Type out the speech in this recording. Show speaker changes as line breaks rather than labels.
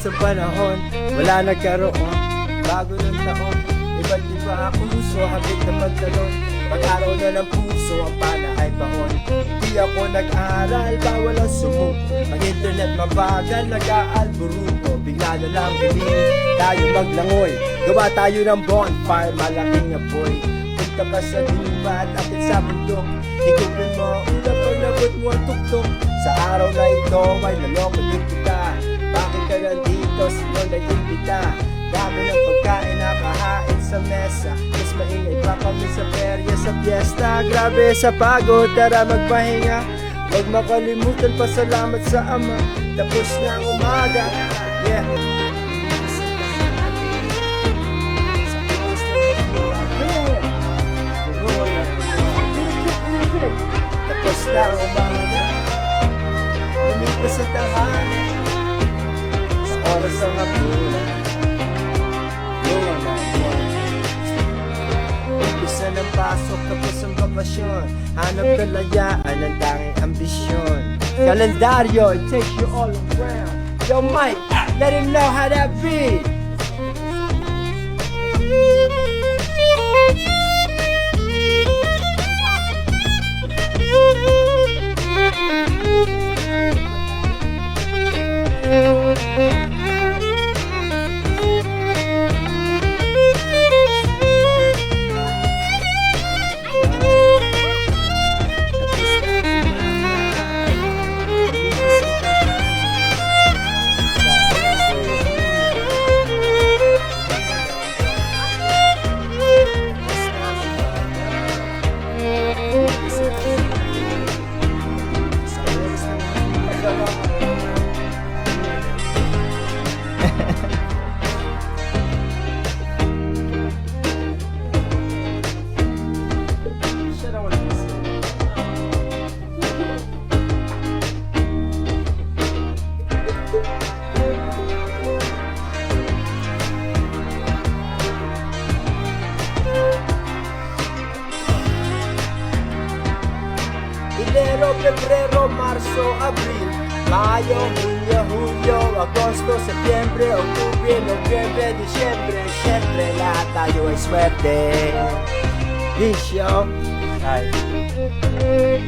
sa panahon, wala nagkaroon. Bago ng taon, iba't iba ang puso, habit na pagtalon. Pag-araw na ng puso, ang pana ay baon. Di ako nag-aral, bawal ang sumuko. Ang internet mabagal, nag-aalburuto. Bigla na lang bilhin, tayo maglangoy. Gawa tayo ng bonfire, malaking apoy. Punta ka sa lupa at akit sa bundok. Higupin mo, ulang paglagot mo ang tuktok. Sa araw na ito, may naloko din kita. Bakit ka nandito, sino nag-imbita? Dami ng pagkain nakahain sa mesa. Mas maingay pa kami sa perya, sa fiesta. Grabe sa pagod, tara magpahinga. Huwag makalimutan pa salamat sa Ama. Tapos na ang umaga, yeah. Tapos na ang umaga, lumipas sa tanghali, sa oras ng hapunan. Umpisa ng pasok, tapos ang bakasyon. Hanap kalayaan ang tanging ambisyon. Kalendaryo, it takes you all around. Yo Mike, let him know how that be. Enero, Febrero, Marzo, Abril, Mayo, Junio, Julio, Agosto, Septiembre, Octubre, Nobyembre, Disyembre. Siyempre lahat tayo ay swerte. Peace, yo. Bye.